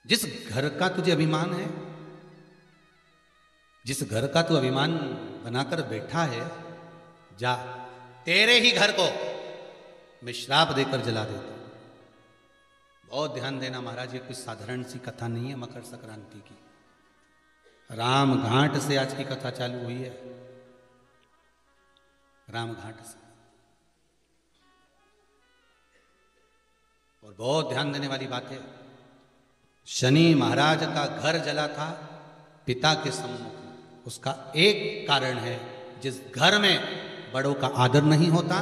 जिस घर का तुझे अभिमान है, जिस घर का तू अभिमान बनाकर बैठा है, जा तेरे ही घर को मैं श्राप देकर जला देता हूं। बहुत ध्यान देना महाराज, ये कोई साधारण सी कथा नहीं है मकर संक्रांति की। राम घाट से आज की कथा चालू हुई है, राम घाट से। और बहुत ध्यान देने वाली बात है, शनि महाराज का घर जला था पिता के सम्मुख। उसका एक कारण है, जिस घर में बड़ों का आदर नहीं होता,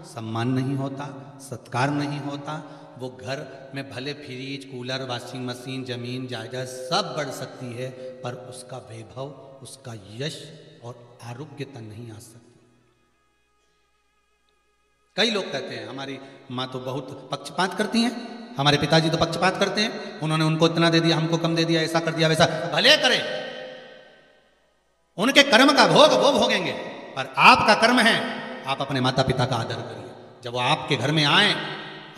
सम्मान नहीं होता, सत्कार नहीं होता, वो घर में भले फ्रिज, कूलर, वॉशिंग मशीन, जमीन जायदाद सब बढ़ सकती है, पर उसका वैभव, उसका यश और आरोग्यता नहीं आ सकती। कई लोग कहते हैं हमारी माँ तो बहुत पक्षपात करती हैं, हमारे पिताजी तो पक्षपात करते हैं, उन्होंने उनको इतना दे दिया, हमको कम दे दिया, ऐसा कर दिया, वैसा। भले करें, उनके कर्म का भोग वो भोगेंगे, पर आपका कर्म है, आप अपने माता पिता का आदर करिए। जब वो आपके घर में आए,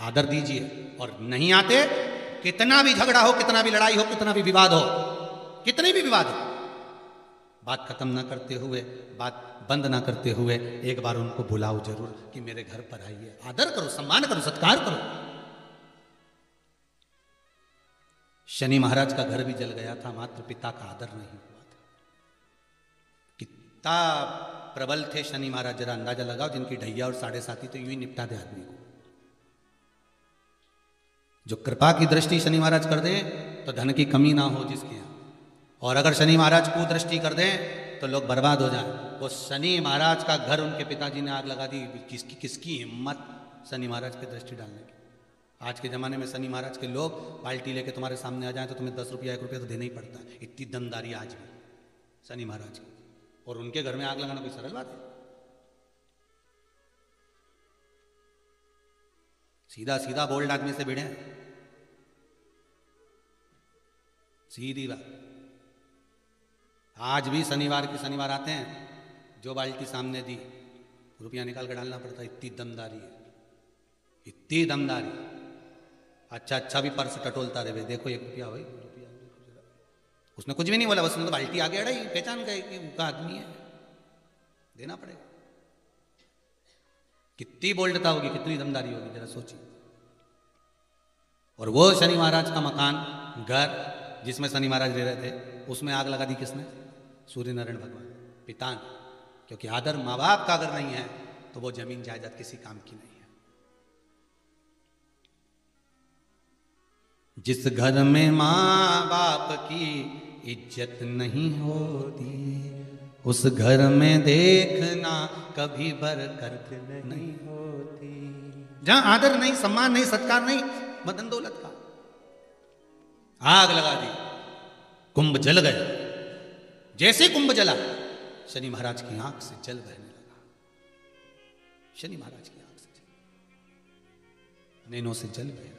आदर दीजिए, और नहीं आते, कितना भी झगड़ा हो, कितना भी लड़ाई हो, कितना भी विवाद हो, कितनी भी विवाद हो, बात खत्म ना करते हुए, बात बंद ना करते हुए एक बार उनको बुलाओ जरूर कि मेरे घर पर आइए। आदर करो, सम्मान करो, सत्कार करो। शनि महाराज का घर भी जल गया था, मात्र पिता का आदर नहीं हुआ था। कितना प्रबल थे शनि महाराज, जरा अंदाजा लगाओ। जिनकी ढैया और 7.5 तो यूं ही निपटा दे आदमी को। जो कृपा की दृष्टि शनि महाराज कर दें तो धन की कमी ना हो जिसके यहां, और अगर शनि महाराज को दृष्टि कर दें तो लोग बर्बाद हो जाएं। वो शनि महाराज का घर उनके पिताजी ने आग लगा दी। किसकी हिम्मत शनि महाराज की दृष्टि डालने की। आज के ज़माने में शनि महाराज के लोग बाल्टी लेके तुम्हारे सामने आ जाएं तो तुम्हें 10 रुपया 1 रुपया तो देना ही पड़ता है। इतनी दमदारी आज भी शनि महाराज की, और उनके घर में आग लगाना कोई सरल बात है? सीधा सीधा बोल्ड आदमी से भिड़े, सीधी बात। आज भी शनिवार आते हैं, जो बाल्टी सामने दी रुपया निकाल कर डालना पड़ता है। इतनी दमदारी है, इतनी दमदारी। अच्छा भी पर्स टटोलता रहे, देखो 1 रुपया भाई, रुपया। उसने कुछ भी नहीं बोला, उसने तो बाल्टी आगे अड़ाई, पहचान गए कि उनका आदमी है, देना पड़ेगा। कितनी बोल्डता होगी, कितनी दमदारी होगी, जरा सोचिए। और वो शनि महाराज का मकान, घर जिसमें शनि महाराज रह रहे थे, उसमें आग लगा दी किसने? सूर्य नारायण भगवान, पिता ने। क्योंकि आदर माँ बाप का अगर नहीं है तो वो जमीन जायदाद किसी काम की नहीं है। जिस घर में माँ बाप की इज्जत नहीं होती, उस घर में देखना कभी बरकत नहीं होती। जहां आदर नहीं, सम्मान नहीं, सत्कार नहीं, मदन दौलत का आग लगा दी, कुंभ जल गया। जैसे कुंभ जला, शनि महाराज की आंख से जल बहने लगा। शनि महाराज की आंख से नैनों से जल बह रहा।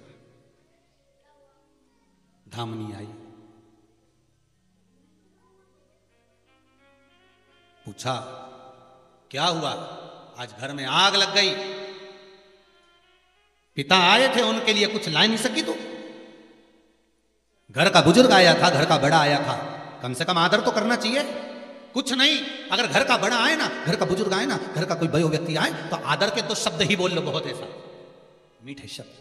धामनी आई, पूछा क्या हुआ? आज घर में आग लग गई। पिता आए थे, उनके लिए कुछ ला नहीं सकी तू? घर का बुजुर्ग आया था, घर का बड़ा आया था, कम से कम आदर तो करना चाहिए। कुछ नहीं, अगर घर का बड़ा आए ना, घर का बुजुर्ग आए ना, घर का कोई बड़ो व्यक्ति आए तो आदर के 2 शब्द ही बोल लो, बहुत ऐसा मीठे शब्द।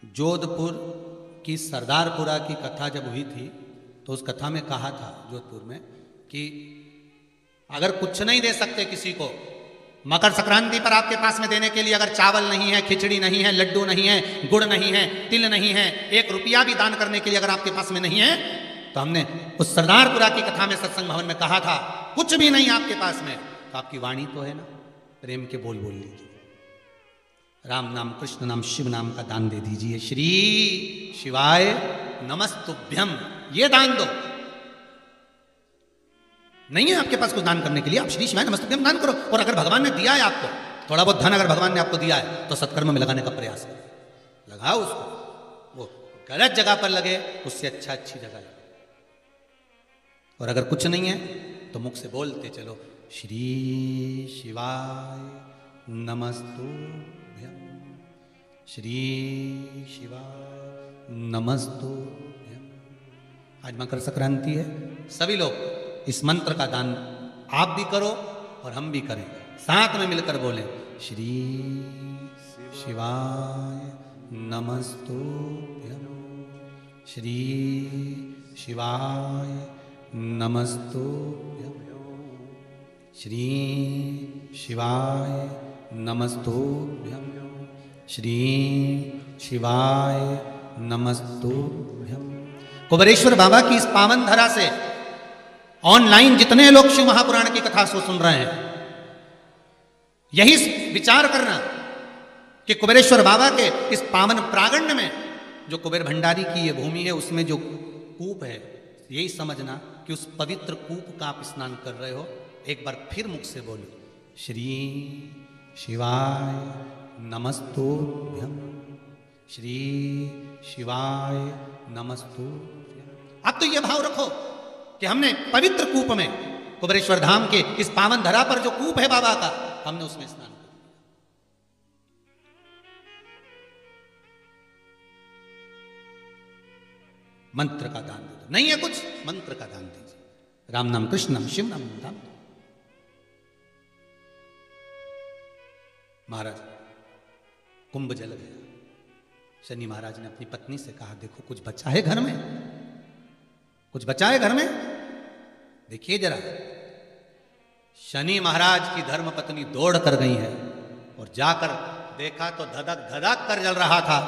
जोधपुर की सरदारपुरा की कथा जब हुई थी तो उस कथा में कहा था जोधपुर में कि अगर कुछ नहीं दे सकते किसी को, मकर संक्रांति पर आपके पास में देने के लिए अगर चावल नहीं है, खिचड़ी नहीं है, लड्डू नहीं है, गुड़ नहीं है, तिल नहीं है, 1 रुपया भी दान करने के लिए अगर आपके पास में नहीं है, तो हमने उस सरदारपुरा की कथा में सत्संग भवन में कहा था, कुछ भी नहीं आपके पास में तो आपकी वाणी तो है ना, प्रेम के बोल बोल लीजिए, राम नाम, कृष्ण नाम, शिव नाम का दान दे दीजिए। श्री शिवाय नमस्तुभ्यम, ये दान दो। नहीं है आपके पास कुछ दान करने के लिए, आप श्री शिवाय नमस्तुभ्यम दान करो। और अगर भगवान ने दिया है आपको थोड़ा बहुत धन, अगर भगवान ने आपको दिया है तो सत्कर्म में लगाने का प्रयास करो, लगाओ उसको। वो गलत जगह पर लगे, उससे अच्छा अच्छी जगह लगे। और अगर कुछ नहीं है तो मुख से बोलते चलो, श्री शिवाय नमस्तुभ्यम। श्री शिवाय नमस्तुभ्यं। आज मकर संक्रांति है, सभी लोग इस मंत्र का दान आप भी करो और हम भी करें, साथ में मिलकर बोलें श्री शिवाय नमस्तुभ्यं, श्री शिवाय नमस्तुभ्यं, श्री शिवाय नमस्तुभ्यं, श्री शिवाय नमस्तुभ्यं। कुबेरेश्वर बाबा की इस पावन धरा से ऑनलाइन जितने लोग शिव महापुराण की कथा सुन रहे हैं, यही विचार करना कि कुबेरेश्वर बाबा के इस पावन प्रांगण में जो कुबेर भंडारी की ये भूमि है, उसमें जो कूप है, यही समझना कि उस पवित्र कूप का आप स्नान कर रहे हो। एक बार फिर मुख से बोलो श्री शिवाय नमस्तुभ्यं, श्री शिवाय नमस्तुभ्यं। आप तो ये भाव रखो कि हमने पवित्र कूप में, कुबेरेश्वर धाम के इस पावन धरा पर जो कूप है बाबा का, हमने उसमें स्नान किया। मंत्र का दान दे दो, नहीं है कुछ, मंत्र का दान दीजिए। राम नाम कृष्ण नाम शिव नाम धाम। महाराज कुंभ जल गया। शनि महाराज ने अपनी पत्नी से कहा, देखो कुछ बचा है घर में, कुछ बचा है घर में, देखिए जरा। शनि महाराज की धर्म पत्नी दौड़ कर गई है और जाकर देखा तो धधक धधक कर जल रहा था,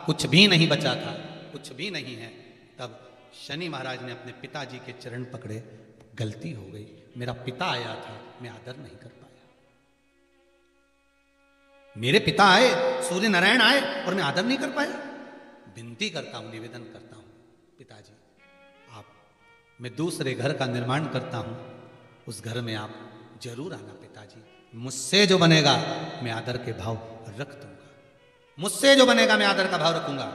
कुछ भी नहीं बचा था, कुछ भी नहीं है। तब शनि महाराज ने अपने पिताजी के चरण पकड़े, गलती हो गई, मेरा पिता आया था, मैं आदर नहीं कर पाया। मेरे पिता आए, सूर्य नारायण आए और मैं आदर नहीं कर पाया। विनती करता हूं, निवेदन करता हूं, पिताजी आप, मैं दूसरे घर का निर्माण करता हूं, उस घर में आप जरूर आना पिताजी। मुझसे जो बनेगा मैं आदर के भाव रख दूंगा, मुझसे जो बनेगा मैं आदर का भाव रखूंगा।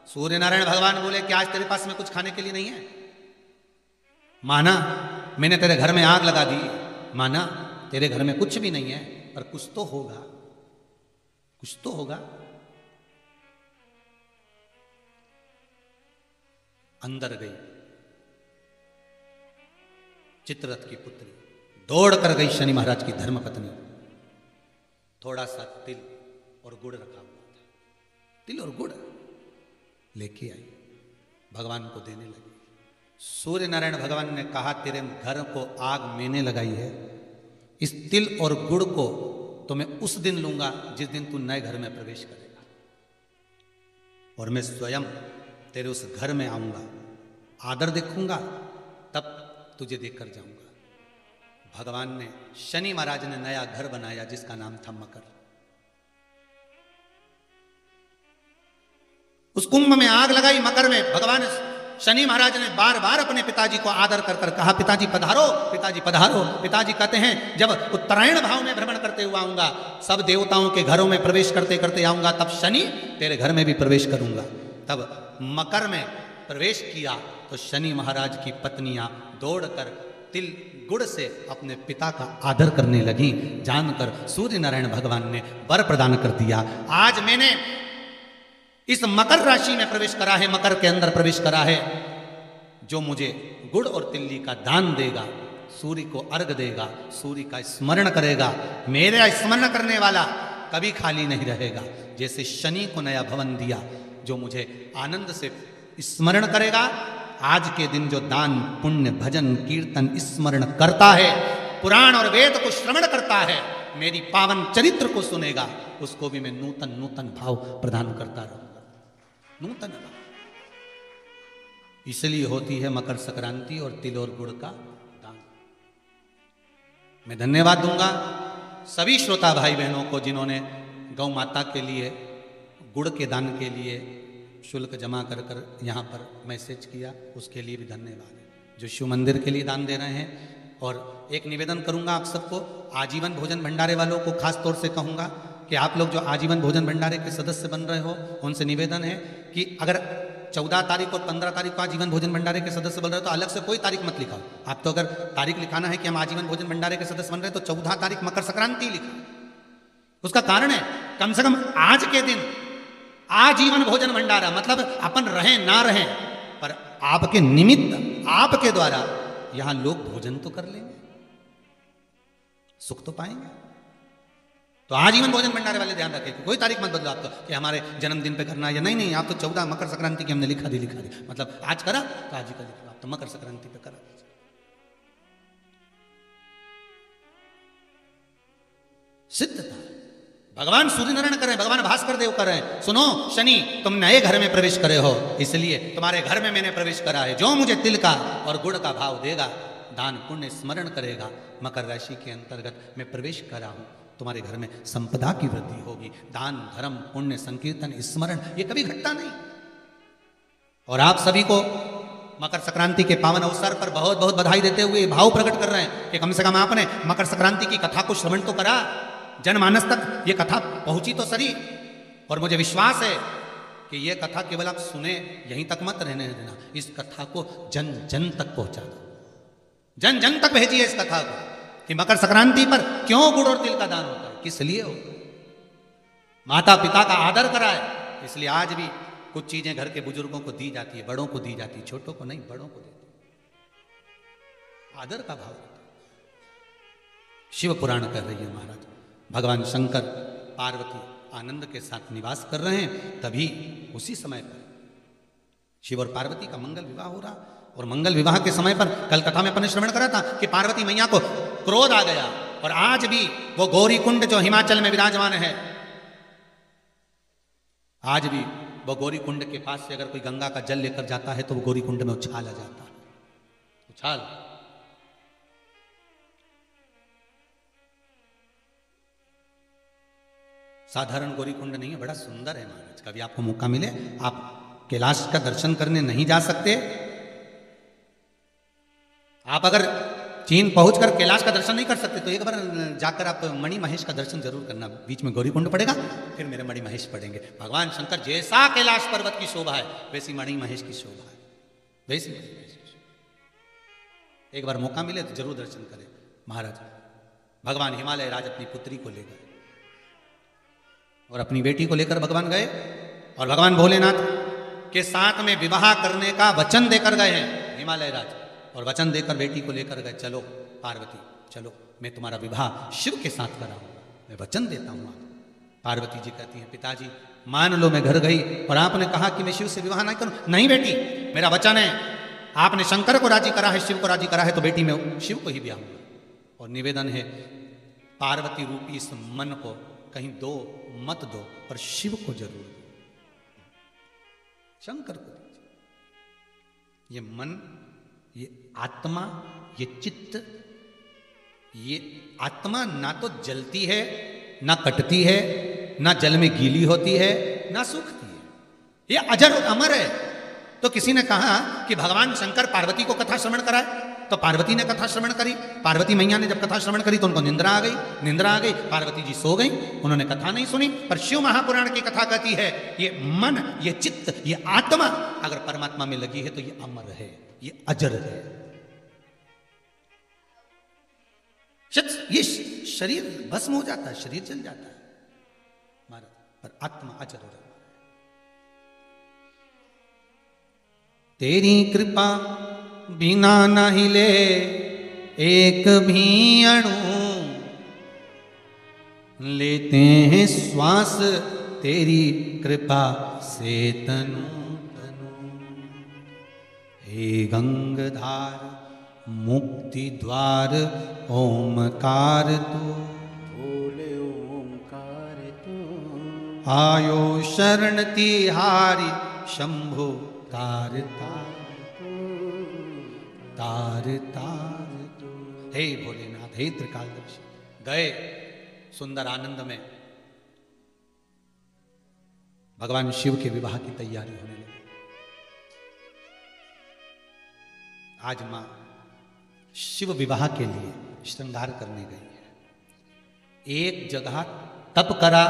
सूर्य नारायण भगवान बोले कि आज तेरे पास में कुछ खाने के लिए नहीं है। माना मैंने तेरे घर में आग लगा दी, माना तेरे घर में कुछ भी नहीं है, पर कुछ तो होगा, कुछ तो होगा। अंदर गई चित्ररथ की पुत्री, दौड़ कर गई शनि महाराज की धर्म पत्नी। थोड़ा सा तिल और गुड़ रखा हुआ था, तिल और गुड़ लेके आई, भगवान को देने लगी। सूर्य नारायण भगवान ने कहा, तेरे घर को आग मैंने लगाई है, इस तिल और गुड़ को तो मैं उस दिन लूंगा जिस दिन तू नए घर में प्रवेश करेगा, और मैं स्वयं तेरे उस घर में आऊंगा, आदर देखूंगा, तब तुझे देखकर जाऊंगा। भगवान ने, शनि महाराज ने नया घर बनाया जिसका नाम था मकर। उस कुंभ में आग लगाई, मकर में भगवान शनि महाराज ने बार बार अपने पिताजी को आदर कर कर कहा, पिताजी पधारो, पिताजी पधारो। पिताजी कहते हैं, जब उत्तरायण भाव में भ्रमण करते हुआ आऊंगा, सब देवताओं के घरों में प्रवेश करते करते आऊंगा, तब शनि तेरे घर में भी प्रवेश करूंगा। तब मकर में प्रवेश किया तो शनि महाराज की पत्नियां दौड़कर तिल गुड़ से अपने पिता का आदर करने लगी। जानकर सूर्य नारायण भगवान ने वर प्रदान कर दिया। आज मैंने इस मकर राशि में प्रवेश करा है, मकर के अंदर प्रवेश करा है, जो मुझे गुड़ और तिल्ली का दान देगा, सूर्य को अर्घ देगा, सूर्य का स्मरण करेगा, मेरा स्मरण करने वाला कभी खाली नहीं रहेगा। जैसे शनि को नया भवन दिया, जो मुझे आनंद से स्मरण करेगा, आज के दिन जो दान पुण्य भजन कीर्तन स्मरण करता है, पुराण और वेद को श्रवण करता है, मेरी पावन चरित्र को सुनेगा, उसको भी मैं नूतन नूतन भाव प्रदान करता रहूंगा, नूतन भाव। इसलिए होती है मकर संक्रांति और तिल और गुड़ का दान। मैं धन्यवाद दूंगा सभी श्रोता भाई बहनों को जिन्होंने गौ माता के लिए गुड़ के दान के लिए शुल्क जमा कर कर यहाँ पर मैसेज किया, उसके लिए भी धन्यवाद है। जो शिव मंदिर के लिए दान दे रहे हैं, और एक निवेदन करूंगा आप सबको, आजीवन भोजन भंडारे वालों को खास तौर से कहूंगा कि आप लोग जो आजीवन भोजन भंडारे के सदस्य बन रहे हो, उनसे निवेदन है कि अगर 14 तारीख और 15 तारीख को आजीवन भोजन भंडारे के सदस्य बन रहे हो तो अलग से कोई तारीख मत लिखाओ। आप तो अगर तारीख लिखाना है कि हम आजीवन भोजन भंडारे के सदस्य बन रहे हैं तो 14 तारीख मकर संक्रांति लिखा। उसका कारण है, कम से कम आज के दिन आजीवन भोजन भंडारा, मतलब अपन रहें ना रहें पर आपके निमित्त, आपके द्वारा यहां लोग भोजन तो कर लेंगे, सुख तो पाएंगे। तो आजीवन भोजन भंडारे वाले ध्यान रखें, कोई तारीख मत बदलो आपको कि हमारे जन्मदिन पे करना है या नहीं। नहीं, आप तो 14 मकर संक्रांति की हमने लिखा दी, मतलब आज करा तो आज ही का लिखा, आप तो मकर संक्रांति पे करा। सिद्धता भगवान सूर्यनारायण करें, भगवान भास्कर देव करें। सुनो शनि, तुम नए घर में प्रवेश करे हो, इसलिए तुम्हारे घर में मैंने प्रवेश करा है। जो मुझे तिल का और गुड़ का भाव देगा, दान पुण्य स्मरण करेगा, मकर राशि के अंतर्गत मैं प्रवेश करा हूं, तुम्हारे घर में संपदा की वृद्धि होगी। दान धर्म पुण्य संकीर्तन स्मरण ये कभी घटता नहीं। और आप सभी को मकर संक्रांति के पावन अवसर पर बहुत बहुत बधाई देते हुए भाव प्रकट कर रहे हैं कि कम से कम आपने मकर संक्रांति की कथा को श्रवण तो करा, जनमानस तक ये कथा पहुंची तो सही। और मुझे विश्वास है कि ये कथा केवल आप सुने यहीं तक मत रहने देना, इस कथा को जन जन तक पहुंचा दो, जन जन तक भेजिए इस कथा को कि मकर संक्रांति पर क्यों गुड़ और तिल का दान होता है, किस लिए हो। माता पिता का आदर कराए, इसलिए आज भी कुछ चीजें घर के बुजुर्गों को दी जाती है, बड़ों को दी जाती है, छोटों को नहीं, बड़ों को देती है। आदर का भाव होता है। शिव पुराण कह रही है महाराज, भगवान शंकर पार्वती आनंद के साथ निवास कर रहे हैं, तभी उसी समय पर शिव और पार्वती का मंगल विवाह हो रहा। और मंगल विवाह के समय पर कल कथा में अपन श्रवण करा था कि पार्वती मैया को क्रोध आ गया। और आज भी वो गौरी कुंड जो हिमाचल में विराजमान है, आज भी वो गौरी कुंड के पास से अगर कोई गंगा का जल लेकर जाता है तो वो गौरी कुंड में उछाला जाता है, उछाल। साधारण गौरी कुंड नहीं है, बड़ा सुंदर है महाराज। कभी आपको मौका मिले, आप कैलाश का दर्शन करने नहीं जा सकते, आप अगर चीन पहुंचकर कैलाश का दर्शन नहीं कर सकते तो एक बार जाकर आप मणि महेश का दर्शन जरूर करना। बीच में गौरी कुंड पड़ेगा, फिर मेरे मणि महेश पड़ेंगे। भगवान शंकर जैसा कैलाश पर्वत की शोभा है वैसी मणि महेश की शोभा है, वैसी मणि महेश की शोभा। एक बार मौका मिले तो जरूर दर्शन करें महाराज। भगवान हिमालय राज अपनी पुत्री को ले गए और अपनी बेटी को लेकर भगवान गए और भगवान भोलेनाथ के साथ में विवाह करने का वचन देकर गए हैं हिमालय राज। और वचन देकर बेटी को लेकर गए, चलो पार्वती चलो, मैं तुम्हारा विवाह शिव के साथ कराऊंगा, मैं वचन देता हूं। पार्वती जी कहती हैं, पिताजी मान लो मैं घर गई और आपने कहा कि मैं शिव से विवाह नहीं करूं। नहीं बेटी, मेरा वचन है, आपने शंकर को राजी करा है, शिव को राजी करा है, तो बेटी मैं शिव को ही ब्याहूंगा। और निवेदन है, पार्वती रूपी इस मन को कहीं दो मत दो, पर शिव को जरूर दो, शंकर को दीजिए। ये मन, ये आत्मा, ये चित्त, ये आत्मा ना तो जलती है, ना कटती है, ना जल में गीली होती है, ना सूखती है, ये अजर अमर है। तो किसी ने कहा कि भगवान शंकर पार्वती को कथा श्रवण कराए, तो पार्वती ने कथा श्रवण करी। पार्वती मैया ने जब कथा श्रवण करी तो उनको निंद्रा आ गई, पार्वती जी सो गई, उन्होंने कथा नहीं सुनी। पर शिव महापुराण की कथा कहती है, ये मन, ये चित्त, ये आत्मा अगर परमात्मा में लगी है तो ये अमर है, ये अजर है। ये शरीर भस्म हो जाता है, शरीर जल जाता है महाराज, पर आत्मा अजर हो जाता है। तेरी कृपा बिना न हिले एक भी अणु, लेते हैं श्वास तेरी कृपा से तनु तनु। हे गंगधार मुक्ति द्वार ओमकार तू, बोले ओमकार तू। आयो शरण तिहारी शंभो तार तार तार तार तू। हे भोलेनाथ, हे त्रिकालदर्शी। गए सुंदर आनंद में भगवान शिव के विवाह की तैयारी होने लगी। आज मां शिव विवाह के लिए श्रृंगार करने गई है। एक जगह तप करा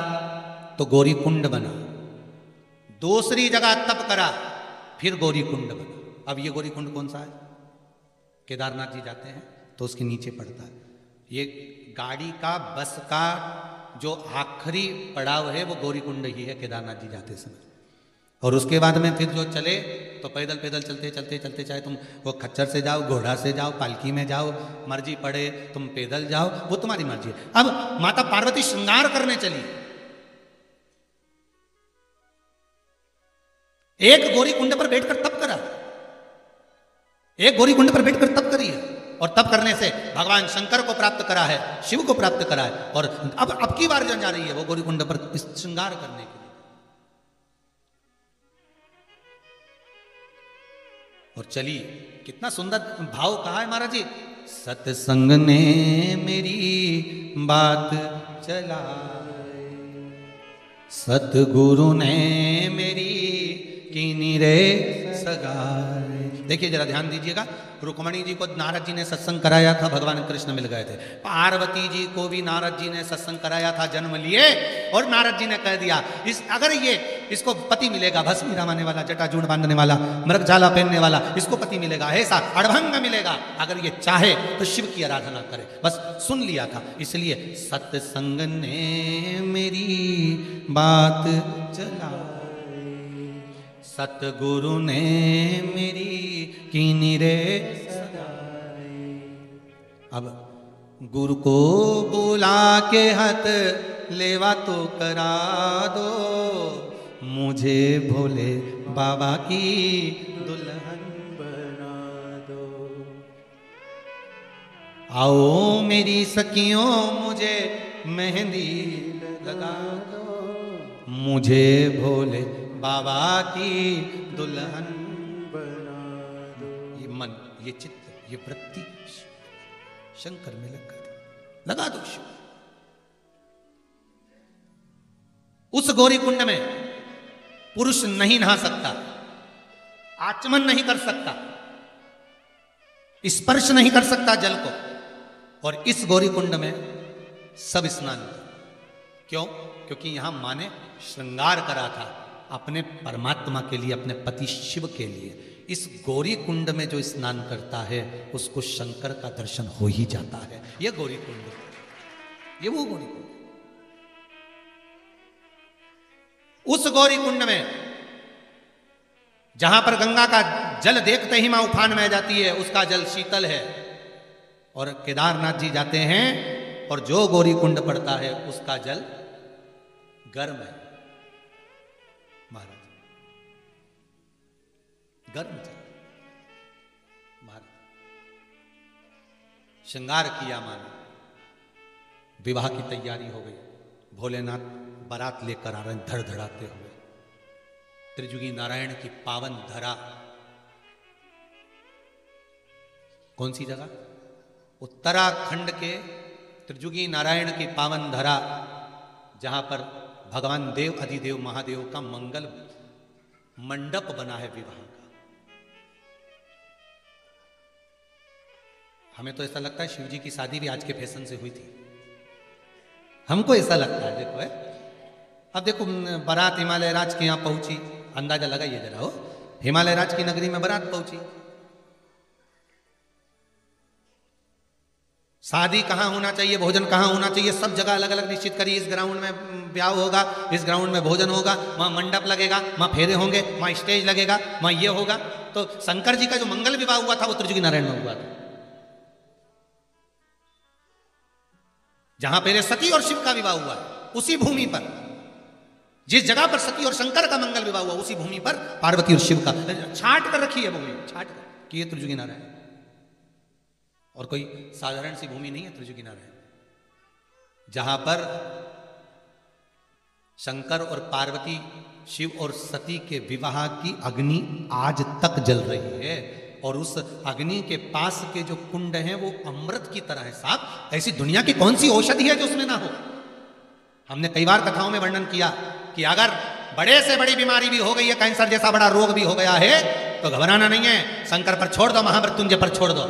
तो गौरी कुंड बना, दूसरी जगह तप करा फिर गौरी कुंड बना। अब ये गौरी कुंड कौन सा है? केदारनाथ जी जाते हैं तो उसके नीचे पड़ता है। ये गाड़ी का, बस का जो आखिरी पड़ाव है वो गौरीकुंड ही है केदारनाथ जी जाते समय। और उसके बाद में फिर जो चले तो पैदल पैदल चलते चलते चलते, चाहे तुम वो खच्चर से जाओ, घोड़ा से जाओ, पालकी में जाओ, मर्जी पड़े तुम पैदल जाओ, वो तुम्हारी मर्जी है। अब माता पार्वती श्रृंगार करने चली, एक गौरीकुंड पर बैठकर तप करा, एक गौरीकुंड पर बैठकर तप करी है, और तप करने से भगवान शंकर को प्राप्त करा है, शिव को प्राप्त करा है। और अब की बार जा रही है वो गौरीकुंड पर श्रृंगार करने के लिए। और चली, कितना सुंदर भाव कहा है महाराज जी, सत्संग ने मेरी बात चलाई, सतगुरु ने मेरी कीनी रे सगाई। देखिए जरा ध्यान दीजिएगा, रुक्मणी जी को नारद जी ने सत्संग कराया था, भगवान कृष्ण मिल गए थे। पार्वती जी को भी नारद जी ने सत्संग कराया था, जन्म लिए, और नारद जी ने कह दिया अगर इसको पति मिलेगा, भस्मी रामाने वाला, जटाजूट बांधने वाला, मृगजाला पहनने वाला, इसको पति मिलेगा, ऐसा अड़भंग मिलेगा, अगर ये चाहे तो शिव की आराधना करे। बस सुन लिया था, इसलिए सत्संग ने मेरी बात चलाई, सतगुरु ने मेरी कीनी रे सगाई। अब गुरु को बुला के हाथ लेवा तो करा दो, मुझे भोले बाबा की दुल्हन बना दो। आओ मेरी सखियों मुझे मेहंदी लगा दो, मुझे भोले बाबा की दुल्हन बना दो। ये मन, ये चित्त, ये वृत्ति शंकर में लगा दो शिव। उस गौरीकुंड में पुरुष नहीं नहा सकता, आचमन नहीं कर सकता, स्पर्श नहीं कर सकता जल को, और इस गौरीकुंड में सब स्नान कर। क्यों? क्योंकि यहां मां ने श्रृंगार करा था अपने परमात्मा के लिए, अपने पति शिव के लिए। इस गौरी कुंड में जो स्नान करता है उसको शंकर का दर्शन हो ही जाता है। यह गौरी कुंड, ये वो गौरी कुंड। उस गौरी कुंड में जहां पर गंगा का जल देखते ही मां उफान में जाती है, उसका जल शीतल है। और केदारनाथ जी जाते हैं और जो गौरी कुंड पड़ता है उसका जल गर्म है महाराज, गर्म जल। महाराज श्रृंगार किया माने, विवाह की तैयारी हो गई, भोलेनाथ बारात लेकर आ रहे हैं धड़धड़ाते हुए। त्रिजुगी नारायण की पावन धरा, कौन सी जगह? उत्तराखंड के त्रिजुगी नारायण की पावन धरा, जहां पर भगवान देव अधिदेव महादेव का मंगल मंडप बना है विवाह का। हमें तो ऐसा लगता है शिव जी की शादी भी आज के फैशन से हुई थी, हमको ऐसा लगता है। देखो है, अब देखो बारात हिमालय राज के यहां पहुंची, अंदाजा लगाइए जरा, हो हिमालय राज की नगरी में बारात पहुंची। शादी कहाँ होना चाहिए, भोजन कहाँ होना चाहिए, सब जगह अलग अलग निश्चित करी। इस ग्राउंड में ब्याह होगा, इस ग्राउंड में भोजन होगा, वहां मंडप लगेगा, वहां फेरे होंगे, वहां स्टेज लगेगा, वहां ये होगा। तो शंकर जी का जो मंगल विवाह हुआ था वो त्रिजुगी नारायण में हुआ था, जहां पहले सती और शिव का विवाह हुआ उसी भूमि पर, जिस जगह पर सती और शंकर का मंगल विवाह हुआ उसी भूमि पर पार्वती और शिव का छाट कर रखी है भूमि, छाट कर कि ये त्रिजुगी नारायण, और कोई साधारण सी भूमि नहीं है त्रिजुगी नारायण, जहां पर शंकर और पार्वती, शिव और सती के विवाह की अग्नि आज तक जल रही है। और उस अग्नि के पास के जो कुंड हैं वो अमृत की तरह है साहब। ऐसी दुनिया की कौन सी औषधि है जो उसमें ना हो। हमने कई बार कथाओं में वर्णन किया कि अगर बड़े से बड़ी बीमारी भी हो गई है, कैंसर जैसा बड़ा रोग भी हो गया है, तो घबराना नहीं है, शंकर पर छोड़ दो, महामृत्युंजय पर छोड़ दो।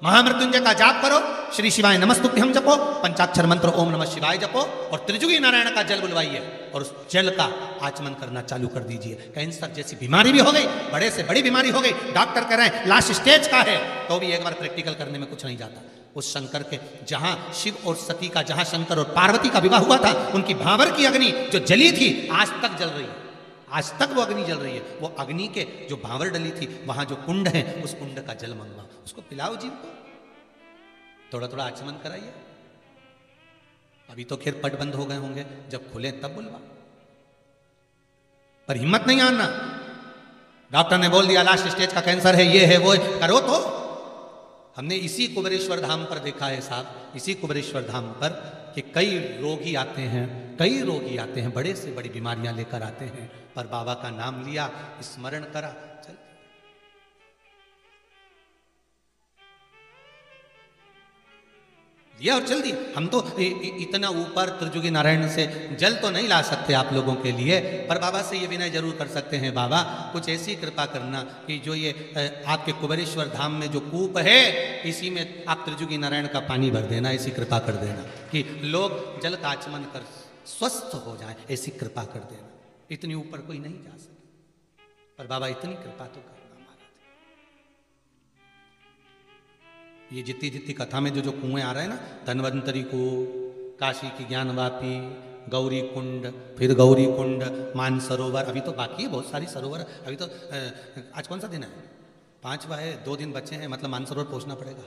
महामृत्युंजय का जाप करो, श्री शिवाय नमस्तुभ्यं जपो, पंचाक्षर मंत्र ओम नमः शिवाय जपो, और त्रिजुगी नारायण का जल बुलवाइए और उस जल का आचमन करना चालू कर दीजिए। कैंसर जैसी बीमारी भी हो गई, बड़े से बड़ी बीमारी हो गई, डॉक्टर कह रहे हैं लास्ट स्टेज का है, तो भी एक बार प्रैक्टिकल करने में कुछ नहीं जाता, उस शंकर के जहां शिव और सती का, जहां शंकर और पार्वती का विवाह हुआ था, उनकी भांवर की अग्नि जो जली थी आज तक जल रही है, आज तक वो अग्नि जल रही है। वो अग्नि के जो भांवर डली थी, वहां जो कुंड है, उस कुंड का जल मंगवाओ, उसको पिलाओ जीव को, थोड़ा थोड़ा आचमन कराइए। अभी तो खैर पट बंद हो गए होंगे, जब खुले तब बुलवा, पर हिम्मत नहीं आना। डॉक्टर ने बोल दिया लास्ट स्टेज का कैंसर है, ये है वो है, करो तो। हमने इसी कुबेरेश्वर धाम पर देखा है साहब, इसी कुबेरेश्वर धाम पर कि कई रोगी आते हैं, कई रोगी आते हैं, बड़े से बड़ी बीमारियां लेकर आते हैं, पर बाबा का नाम लिया, स्मरण करा, चल दिया और चल दिया। हम तो इतना ऊपर त्रिजुगी नारायण से जल तो नहीं ला सकते आप लोगों के लिए, पर बाबा से ये विनय जरूर कर सकते हैं, बाबा कुछ ऐसी कृपा करना कि जो ये आपके कुबेरेश्वर धाम में जो कूप है, इसी में आप त्रिजुगी नारायण का पानी भर देना, ऐसी कृपा कर देना कि लोग जल का आचमन कर स्वस्थ हो जाए, ऐसी कृपा कर देना। इतनी ऊपर कोई नहीं जा सकता, पर बाबा इतनी कृपा तो करना। ये जितनी जितनी कथा में जो जो कुएं आ रहे हैं ना, धन्वंतरी कुओं, काशी की ज्ञानवापी, गौरी कुंड, फिर गौरी कुंड, मानसरोवर, अभी तो बाकी है बहुत सारी सरोवर। अभी तो आज कौन सा दिन है? 5वां है, 2 दिन बचे हैं, मतलब मानसरोवर पहुंचना पड़ेगा।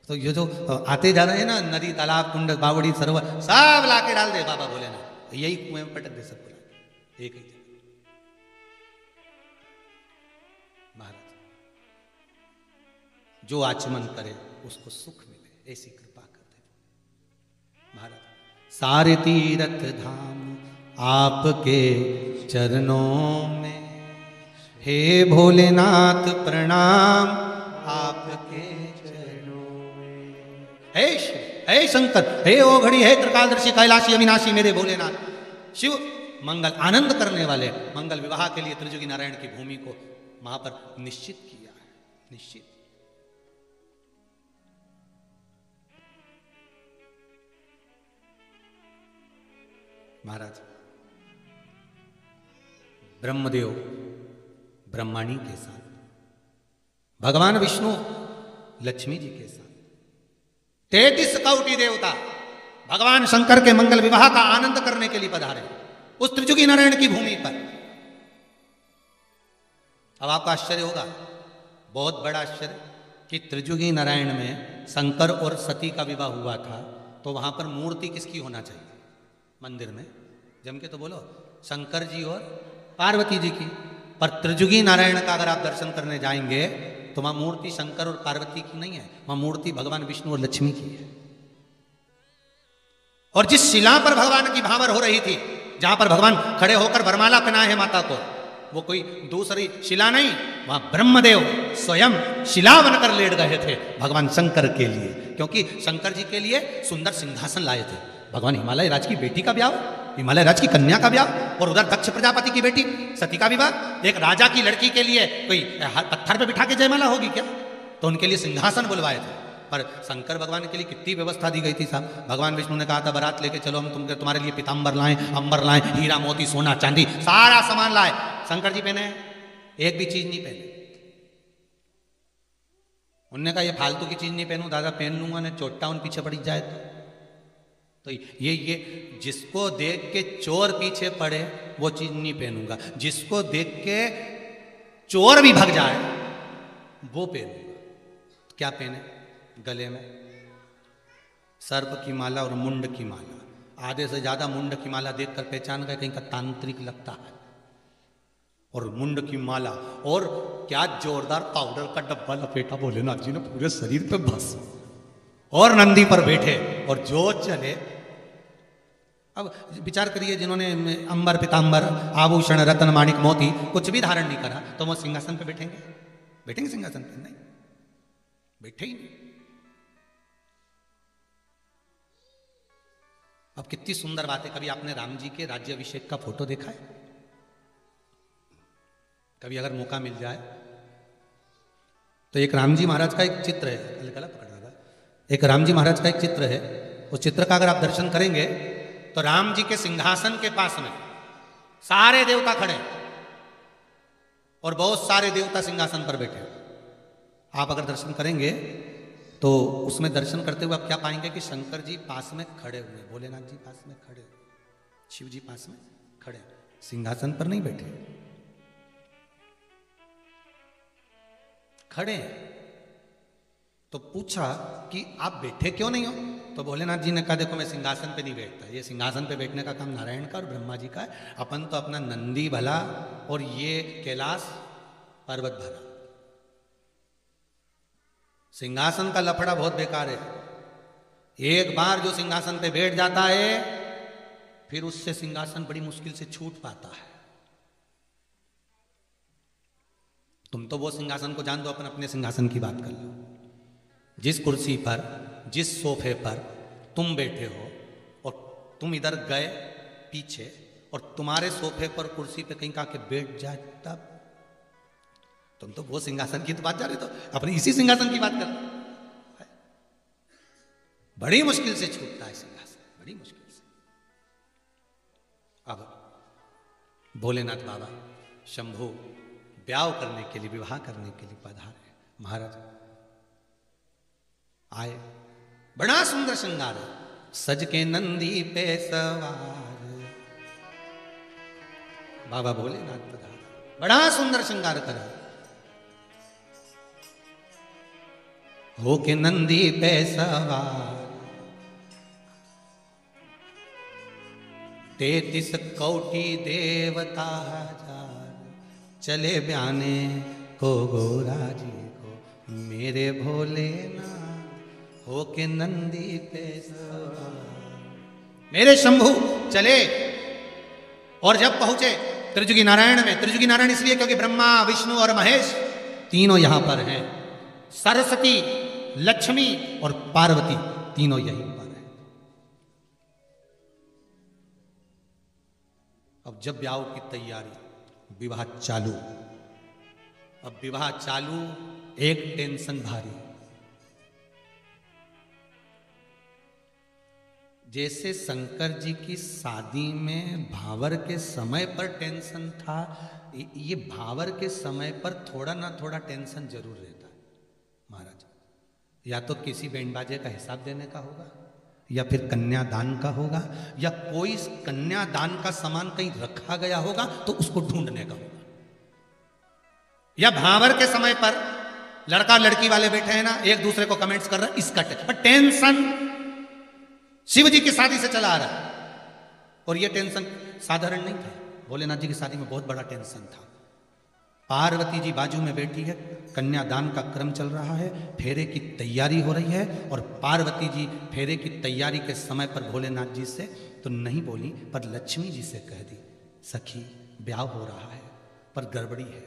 तो ये जो आते जा रहे हैं ना, नदी, तालाब, कुंड, बावड़ी, सरोवर, सब ला के डाल दे बाबा भोलेनाथ, यही कुएं में पटक दे सब पूरा, एक ही महाराज। जो आचमन करे उसको सुख मिले, ऐसी कृपा कर दे महाराज। सारे तीर्थ धाम आपके चरणों में, हे भोलेनाथ प्रणाम आपके चरणों में। हे शिव, हे शंकर, हे ओघड़ी, हे त्रिकालदर्शी, कैलाशी, अविनाशी मेरे भोलेनाथ। शिव मंगल आनंद करने वाले मंगल विवाह के लिए त्रिजुगी नारायण की भूमि को वहां पर निश्चित किया है, निश्चित। महाराज ब्रह्मदेव ब्रह्माणी के साथ, भगवान विष्णु लक्ष्मी जी के साथ, 33 कौटि देवता भगवान शंकर के मंगल विवाह का आनंद करने के लिए पधारे उस त्रिजुगी नारायण की भूमि पर। अब आपका आश्चर्य होगा, बहुत बड़ा आश्चर्य, कि त्रिजुगी नारायण में शंकर और सती का विवाह हुआ था, तो वहां पर मूर्ति किसकी होना चाहिए मंदिर में? जम के तो बोलो, शंकर जी और पार्वती जी की। पर त्रिजुगी नारायण का अगर आप दर्शन करने जाएंगे तो वहां मूर्ति शंकर और पार्वती की नहीं है, वहां मूर्ति भगवान विष्णु और लक्ष्मी की है। और जिस शिला पर भगवान की भांवर हो रही थी, जहां पर भगवान खड़े होकर वरमाला पहनाए हैं माता को, वो कोई दूसरी शिला नहीं, वहां ब्रह्मदेव स्वयं शिला बनकर लेट गए थे भगवान शंकर के लिए, क्योंकि शंकर जी के लिए सुंदर सिंहासन लाए थे। भगवान हिमालय राज की बेटी का ब्याह, हिमालय राज की कन्या का ब्याह, और उधर दक्ष प्रजापति की बेटी सती का विवाह। एक राजा की लड़की के लिए कोई पत्थर पे बिठा के जयमाला होगी क्या? तो उनके लिए सिंहासन बुलवाए थे। पर शंकर भगवान के लिए कितनी व्यवस्था दी गई थी साहब। भगवान विष्णु ने कहा था बारात लेके चलो, हम तुम्हारे लिए पीताम्बर लाएं, अंबर लाएं, हीरा मोती सोना चांदी सारा सामान लाए। शंकर जी पहने एक भी चीज नहीं पहने। उनने कहा ये फालतू की चीज नहीं पहनूं दादा, पहन लूंगा ना चोटा उन पीछे पड़ी जाए तो ये जिसको देख के चोर पीछे पड़े वो चीज नहीं पहनूंगा, जिसको देख के चोर भी भाग जाए वो पहनूंगा। क्या पहने? गले में सर्प की माला और मुंड की माला। आधे से ज्यादा मुंड की माला देखकर पहचान गए कहीं का तांत्रिक लगता है। और मुंड की माला, और क्या जोरदार पाउडर का डब्बा लपेटा भोलेनाथ जी ने पूरे शरीर पे बस, और नंदी पर बैठे और जो चले। अब विचार करिए, जिन्होंने अंबर पीताम्बर आभूषण रत्न माणिक मोती कुछ भी धारण नहीं करा, तो वो सिंहासन पे बैठेंगे? बैठेंगे सिंहासन पे? नहीं, बैठे ही नहीं। अब कितनी सुंदर बात है। कभी आपने राम जी के राज्याभिषेक का फोटो देखा है? कभी अगर मौका मिल जाए तो एक राम जी महाराज का एक चित्र है, गला पकड़ रहा था, एक राम जी महाराज का एक चित्र है। उस चित्र का अगर आप दर्शन करेंगे तो राम जी के सिंहासन के पास में सारे देवता खड़े और बहुत सारे देवता सिंहासन पर बैठे। आप अगर दर्शन करेंगे तो उसमें दर्शन करते हुए आप क्या पाएंगे कि शंकर जी पास में खड़े हुए, भोलेनाथ जी पास में खड़े, शिव जी पास में खड़े, सिंहासन पर नहीं बैठे, खड़े हैं। तो पूछा कि आप बैठे क्यों नहीं हो? तो भोलेनाथ जी ने कहा देखो मैं सिंहासन पे नहीं बैठता, ये सिंहासन पे बैठने का काम नारायण का और ब्रह्मा जी का है, अपन तो अपना नंदी भला और ये कैलाश पर्वत भरा। सिंहासन का लफड़ा बहुत बेकार है, एक बार जो सिंहासन पे बैठ जाता है फिर उससे सिंहासन बड़ी मुश्किल से छूट पाता है। तुम तो वो सिंहासन को जान दो, अपन अपने सिंहासन की बात कर लो। जिस कुर्सी पर, जिस सोफे पर तुम बैठे हो और तुम इधर गए पीछे और तुम्हारे सोफे पर कुर्सी पे कहीं आके बैठ जाए, तब तुम तो वो सिंहासन की तो बात जा रहे, तो अपनी इसी सिंहासन की बात कर रहे। बड़ी मुश्किल से छूटता है सिंहासन, बड़ी मुश्किल से। अब भोलेनाथ बाबा शंभू ब्याह करने के लिए, विवाह करने के लिए पधारे। महाराज आए, बड़ा सुंदर श्रृंगार है, सज के नंदी पे सवार बाबा भोलेनाथ पधारे, बड़ा सुंदर श्रृंगार करा, हो के नंदी पे सवार, 33 कोटि देवता हजार, चले ब्याने को गोरा जी को मेरे भोलेनाथ, हो के नंदी पे सवार। मेरे शंभू चले और जब पहुंचे त्रिजुगी नारायण में, त्रिजुगी नारायण इसलिए क्योंकि ब्रह्मा विष्णु और महेश तीनों यहां पर हैं, सरस्वती लक्ष्मी और पार्वती तीनों यहीं पर हैं। अब जब ब्याह की तैयारी, विवाह चालू, अब विवाह चालू, एक टेंशन भारी, जैसे शंकर जी की शादी में भावर के समय पर टेंशन था, ये भावर के समय पर थोड़ा ना थोड़ा टेंशन जरूर रहता है महाराज। या तो किसी बैंड बाजे का हिसाब देने का होगा, या फिर कन्यादान का होगा, या कोई कन्यादान का सामान कहीं रखा गया होगा तो उसको ढूंढने का होगा, या भावर के समय पर लड़का लड़की वाले बैठे हैं ना, एक दूसरे को कमेंट्स कर रहे हैं, इसका टेंशन शिव जी की शादी से चला आ रहा है। और यह टेंशन साधारण नहीं था, भोलेनाथ जी की शादी में बहुत बड़ा टेंशन था। पार्वती जी बाजू में बैठी है, कन्यादान का क्रम चल रहा है, फेरे की तैयारी हो रही है, और पार्वती जी फेरे की तैयारी के समय पर भोलेनाथ जी से तो नहीं बोली, पर लक्ष्मी जी से कह दी, सखी ब्याह हो रहा है पर गड़बड़ी है।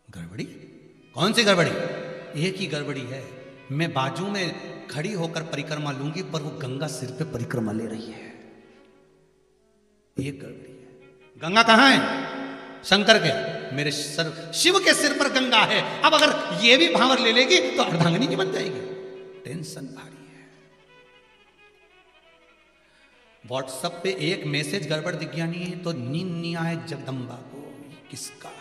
गड़बड़ी? कौन सी गड़बड़ी? एक ही गड़बड़ी है, मैं बाजू में खड़ी होकर परिक्रमा लूंगी पर वो गंगा सिर पे परिक्रमा ले रही है, एक गड़बड़ी है। गंगा कहां है? शंकर के, मेरे सर शिव के सिर पर गंगा है। अब अगर ये भी भावर ले लेगी तो अर्धांगिनी की बन जाएगी, टेंशन भारी है। व्हाट्सएप पे एक मैसेज गड़बड़ दिख गया नहीं है तो नींद नहीं आए जगदम्बा को, किसका है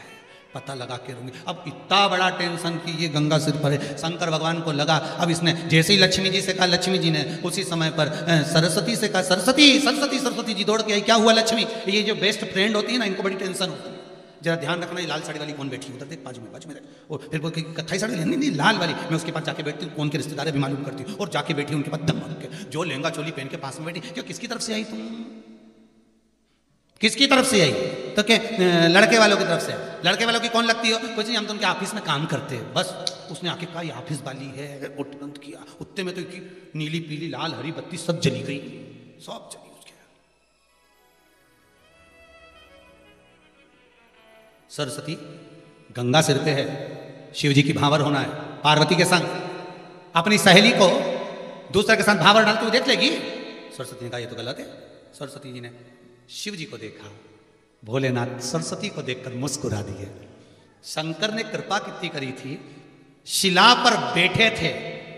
पता लगा के रहूंगी। अब इतना बड़ा टेंशन कि ये गंगा सिर पर है, शंकर भगवान को लगा। अब इसने जैसे ही लक्ष्मी जी से कहा, लक्ष्मी जी ने उसी समय पर सरस्वती से कहा, सरस्वती सरस्वती सरस्वती जी दौड़ के आई, क्या हुआ लक्ष्मी? ये जो बेस्ट फ्रेंड होती है ना, इनको बड़ी टेंशन होती है, जरा ध्यान रखना, ये लाल साड़ी वाली कौन बैठी उधर देख, बाजू में देख। और फिर बोल कत्थई साड़ी, नहीं लाल वाली, मैं उसके पास जाके बैठती हूँ, कौन के रिश्तेदार है भी मालूम करती हूँ, और जाके बैठी उनके पास दम भर के, जो लहंगा चोली पहन के पास में बैठी, क्यों किसकी तरफ से आई तुम? किसकी तरफ से आई? तो क्या लड़के वालों की तरफ से? लड़के वालों की कौन लगती हो? कुछ नहीं, हम तो उनके ऑफिस में काम करते हैं बस। उसने आके कहा ये ऑफिस वाली है, और तुरंत किया, उत्ते में तो नीली पीली लाल हरी बत्ती सब जली गई, सब जली उसके। सरस्वती गंगा सिर पे है, शिव जी की भावर होना है, पार्वती के संग अपनी सहेली को दूसरे के साथ भावर डालते हुए देख लेगी। सरस्वती ने कहा ये तो गलत है। सरस्वती जी ने शिव जी को देखा, भोलेनाथ सरस्वती को देखकर मुस्कुरा दिए। शंकर ने कृपा कितनी करी थी, शिला पर बैठे थे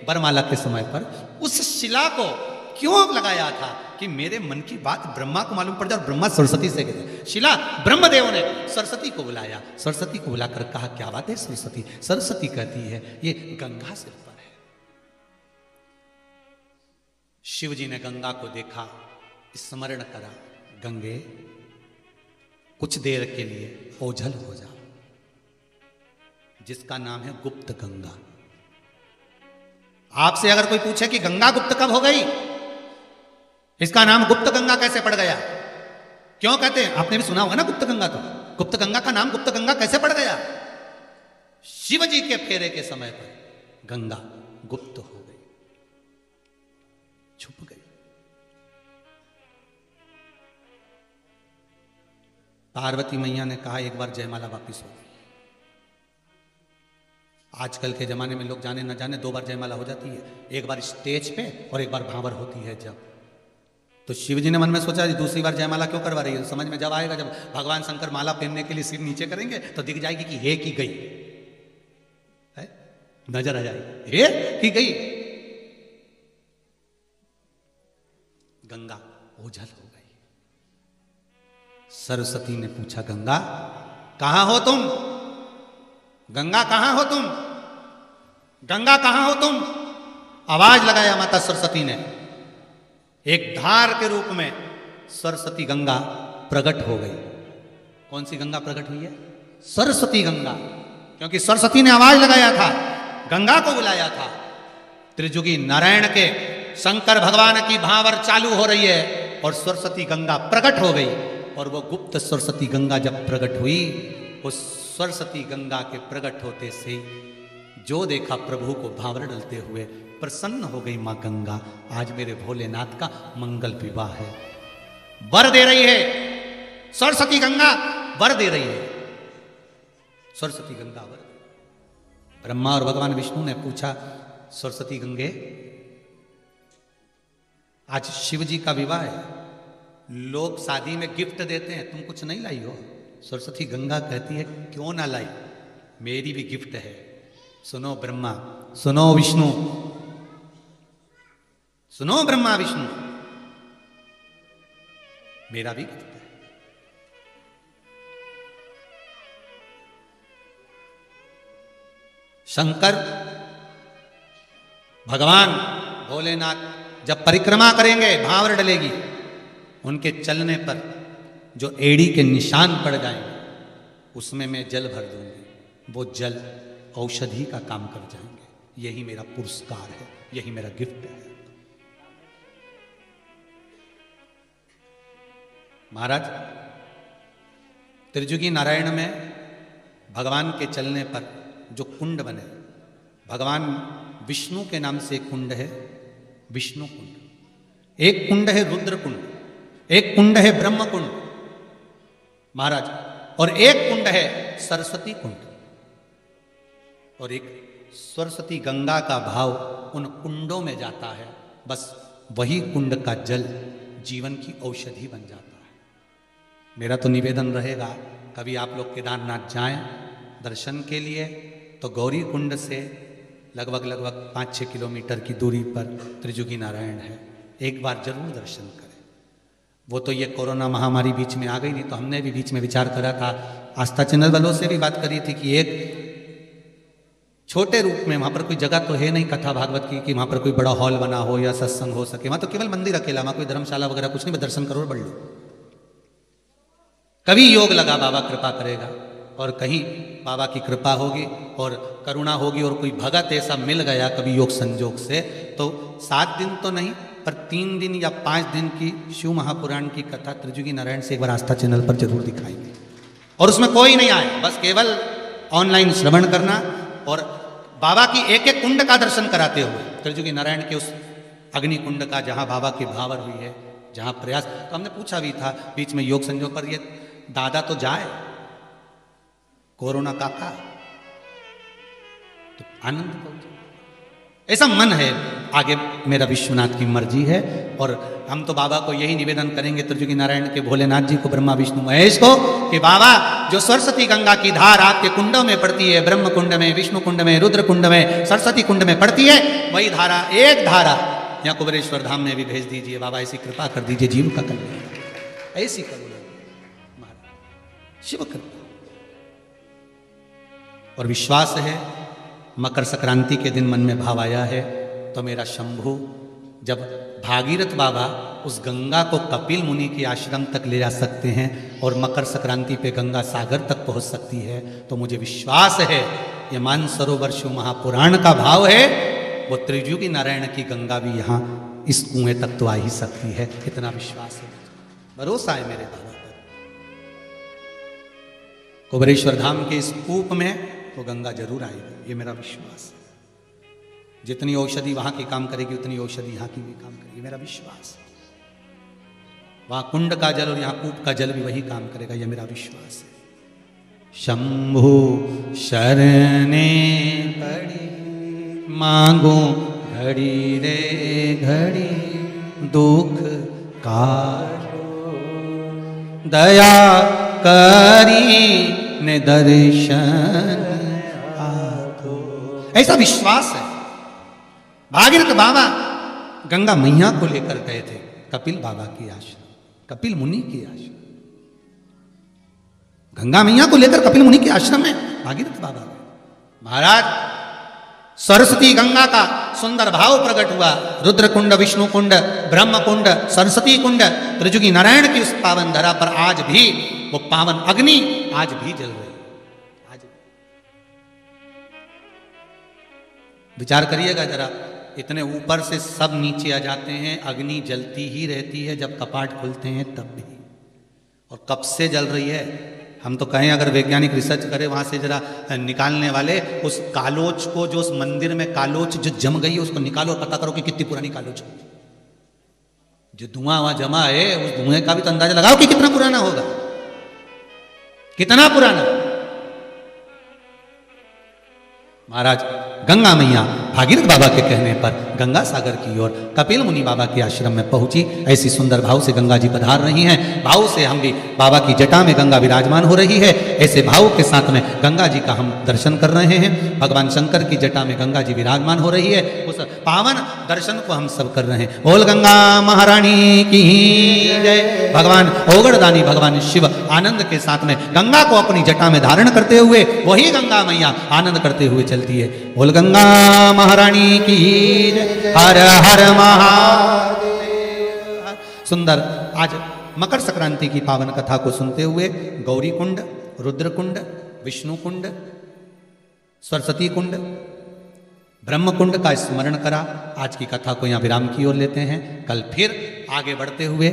वरमाला के समय पर, उस शिला को क्यों लगाया था? कि मेरे मन की बात ब्रह्मा को मालूम पड़ जाए और ब्रह्मा सरस्वती से कहते। शिला ब्रह्मदेव ने सरस्वती को बुलाया, सरस्वती को बुलाकर कहा क्या बात है सरस्वती? सरस्वती कहती है ये गंगा सिर पर है। शिव जी ने गंगा को देखा, स्मरण करा, गंगे कुछ देर के लिए ओझल हो जा, जिसका नाम है गुप्त गंगा। आपसे अगर कोई पूछे कि गंगा गुप्त कब हो गई, इसका नाम गुप्त गंगा कैसे पड़ गया, क्यों कहते हैं? आपने भी सुना होगा ना गुप्त गंगा। तो गुप्त गंगा का नाम गुप्त गंगा कैसे पड़ गया? शिव जी के फेरे के समय पर गंगा गुप्त हो गई, छुप गई। पार्वती मैया ने कहा एक बार जयमाला वापिस हो। आजकल के जमाने में लोग जाने न जाने 2 बार जयमाला हो जाती है, एक बार स्टेज पे और एक बार भांवर होती है जब। तो शिव जी ने मन में सोचा दूसरी बार जयमाला क्यों करवा रही है? समझ में जब आएगा, जब भगवान शंकर माला पहनने के लिए सिर नीचे करेंगे तो दिख जाएगी कि हे की गई है, नजर आ जाएगी हे की गई। गंगा ओझल हो गई। सरस्वती ने पूछा गंगा कहां हो तुम? गंगा कहां हो तुम? गंगा कहां हो तुम? आवाज लगाया माता सरस्वती ने। एक धार के रूप में सरस्वती गंगा प्रकट हो गई। कौन सी गंगा प्रकट हुई है? सरस्वती गंगा, क्योंकि सरस्वती ने आवाज लगाया था, गंगा को बुलाया था। त्रिजुगी नारायण के शंकर भगवान की भांवर चालू हो रही है और सरस्वती गंगा प्रकट हो गई। और वो गुप्त सरस्वती गंगा जब प्रकट हुई, उस सरस्वती गंगा के प्रकट होते से जो देखा प्रभु को भांवर डलते हुए, प्रसन्न हो गई मां गंगा। आज मेरे भोलेनाथ का मंगल विवाह है। वर दे रही है सरस्वती गंगा, वर दे रही है सरस्वती गंगा वर। ब्रह्मा और भगवान विष्णु ने पूछा सरस्वती गंगे आज शिव जी का विवाह है, लोग शादी में गिफ्ट देते हैं, तुम कुछ नहीं लाई हो? सरस्वती गंगा कहती है क्यों ना लाई, मेरी भी गिफ्ट है। सुनो ब्रह्मा, सुनो विष्णु, सुनो ब्रह्मा विष्णु, मेरा भी गिफ्ट है। शंकर भगवान भोलेनाथ जब परिक्रमा करेंगे, भांवर डलेगी, उनके चलने पर जो एड़ी के निशान पड़ जाएंगे उसमें मैं जल भर दूंगी, वो जल औषधि का काम कर जाएंगे। यही मेरा पुरस्कार है, यही मेरा गिफ्ट है। महाराज त्रिजुगी नारायण में भगवान के चलने पर जो कुंड बने, भगवान विष्णु के नाम से एक कुंड है विष्णु कुंड, एक कुंड है रुद्र कुंड, एक कुंड है ब्रह्म कुंड महाराज, और एक कुंड है सरस्वती कुंड, और एक सरस्वती गंगा का भाव उन कुंडों में जाता है। बस वही कुंड का जल जीवन की औषधि बन जाता है। मेरा तो निवेदन रहेगा कभी आप लोग केदारनाथ जाएं दर्शन के लिए तो गौरी कुंड से लगभग 5-6 किलोमीटर की दूरी पर त्रिजुगी नारायण है, एक बार जरूर दर्शन करें। वो तो ये कोरोना महामारी बीच में आ गई, नहीं तो हमने भी बीच में विचार करा था, आस्था चैनल वालों से भी बात करी थी कि एक छोटे रूप में, वहाँ पर कोई जगह तो है नहीं कथा भागवत की कि वहाँ पर कोई बड़ा हॉल बना हो या सत्संग हो सके, वहाँ तो केवल मंदिर अकेला, वहाँ कोई धर्मशाला वगैरह कुछ नहीं, दर्शन करो बढ़ लो। कभी योग लगा बाबा कृपा करेगा, और कहीं बाबा की कृपा होगी और करुणा होगी और कोई भगत ऐसा मिल गया कभी योग संजोग से, तो 7 दिन तो नहीं पर 3 दिन या 5 दिन की शिव महापुराण की कथा त्रिजुगी नारायण से एक बार आस्था चैनल पर जरूर दिखाएंगे। और उसमें कोई नहीं आए, बस केवल ऑनलाइन श्रवण करना और बाबा की एक एक कुंड का दर्शन कराते हुए, त्रिजुगी नारायण के उस अग्नि कुंड का जहाँ बाबा की भावर हुई है, जहाँ प्रयास, तो हमने पूछा भी था बीच में योग संजोग पर, ये दादा तो जाए कोरोना काका तो आनंद पहुंचे, ऐसा मन है। आगे मेरा विश्वनाथ की मर्जी है, और हम तो बाबा को यही निवेदन करेंगे त्रिजुगी नारायण के भोलेनाथ जी को, ब्रह्मा विष्णु महेश को, कि बाबा जो सरस्वती गंगा की धार आपके कुंडों में पड़ती है, ब्रह्म कुंड में, विष्णु कुंड में, रुद्र कुंड में, सरस्वती कुंड में पड़ती है, वही धारा, एक धारा या कुबेरेश्वर धाम में भी भेज दीजिए बाबा, ऐसी कृपा कर दीजिए जीव का कल्याण, ऐसी करुणा महाराज, शिव कृपा। और विश्वास है मकर संक्रांति के दिन मन में भाव आया है तो मेरा शंभु जब भागीरथ बाबा उस गंगा को कपिल मुनि के आश्रम तक ले जा सकते हैं और मकर संक्रांति पे गंगा सागर तक पहुंच सकती है, तो मुझे विश्वास है ये मानसरोवर शिव महापुराण का भाव है, वो त्रिजुगी नारायण की गंगा भी यहाँ इस कुएं तक तो आ ही सकती है। इतना विश्वास है, भरोसा है मेरे बाबा पर। कुबेरेश्वर धाम के इस कूप में तो गंगा जरूर आएगी, ये मेरा विश्वास है। जितनी औषधि वहां की काम करेगी उतनी औषधि यहाँ की भी काम करेगी, मेरा विश्वास है। वहां कुंड का जल और यहाँ कूप का जल भी वही काम करेगा, यह मेरा विश्वास है। शंभु शरणे पड़ी मांगो घड़ी रे घड़ी, दुख काटो दया करी ने दर्शन आतो, ऐसा विश्वास है। भागीरथ बाबा गंगा मैया को लेकर गए थे कपिल बाबा की आश्रम, कपिल मुनि की आश्रम। गंगा मैया को लेकर कपिल मुनि के आश्रम में भागीरथ बाबा गए। महाराज सरस्वती गंगा का सुंदर भाव प्रकट हुआ। रुद्र कुंड, विष्णु कुंड, ब्रह्म कुंड, सरस्वती कुंड, त्रिजुगी नारायण की उस पावन धरा पर आज भी वो पावन अग्नि आज भी जल रही है। आज विचार करिएगा जरा, इतने ऊपर से सब नीचे आ जाते हैं, अग्नि जलती ही रहती है जब कपाट खुलते हैं तब भी, और कब से जल रही है। हम तो कहें अगर वैज्ञानिक रिसर्च करे वहां से जरा निकालने वाले उस कालोच को, जो उस मंदिर में कालोच जो जम गई है उसको निकालो और पता करो कि कितनी पुरानी कालोच है। जो धुआं वहां जमा है उस धुएं का भी तो अंदाजा लगाओ कि कितना पुराना होगा, कितना पुराना। महाराज गंगा मैया भागीरथ बाबा के कहने पर गंगा सागर की ओर कपिल मुनि बाबा के आश्रम में पहुंची। ऐसी सुंदर भाव से गंगा जी पधार रही हैं। भाव से हम भी बाबा की जटा में गंगा विराजमान हो रही है। ऐसे भाव के साथ में गंगा जी का हम दर्शन कर रहे हैं। भगवान शंकर की जटा में गंगा जी विराजमान हो रही है। उस पावन दर्शन को हम सब कर रहे हैं। बोल गंगा महारानी की जय। भगवान ओगड़दानी भगवान शिव आनंद के साथ में गंगा को अपनी जटा में धारण करते हुए वही गंगा मैया आनंद करते हुए चलती है। बोल गंगा महारानी की हर हर महादेव। सुंदर आज मकर संक्रांति की पावन कथा को सुनते हुए गौरी कुंड, रुद्र कुंड, विष्णु कुंड, सरस्वती कुंड, ब्रह्म कुंड का स्मरण करा। आज की कथा को यहाँ विराम की ओर लेते हैं। कल फिर आगे बढ़ते हुए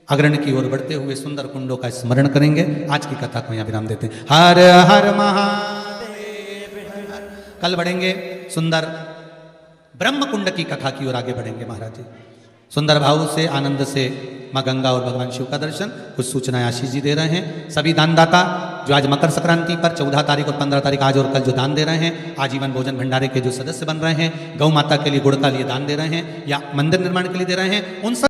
अग्रणी की ओर बढ़ते हुए सुंदर कुंडों का स्मरण करेंगे। आज की कथा को यहाँ विराम देते हैं। हर हर महादेव। कल बढ़ेंगे सुंदर ब्रह्म कुंड की कथा की ओर आगे बढ़ेंगे। महाराज जी सुंदर भाव से आनंद से माँ गंगा और भगवान शिव का दर्शन। कुछ सूचनाएं आशीष जी दे रहे हैं। सभी दानदाता जो आज मकर संक्रांति पर 14 तारीख और 15 तारीख आज और कल जो दान दे रहे हैं, आजीवन भोजन भंडारे के जो सदस्य बन रहे हैं, गौ माता के लिए गुड़ का लिए दान दे रहे हैं या मंदिर निर्माण के लिए दे रहे हैं, उन सब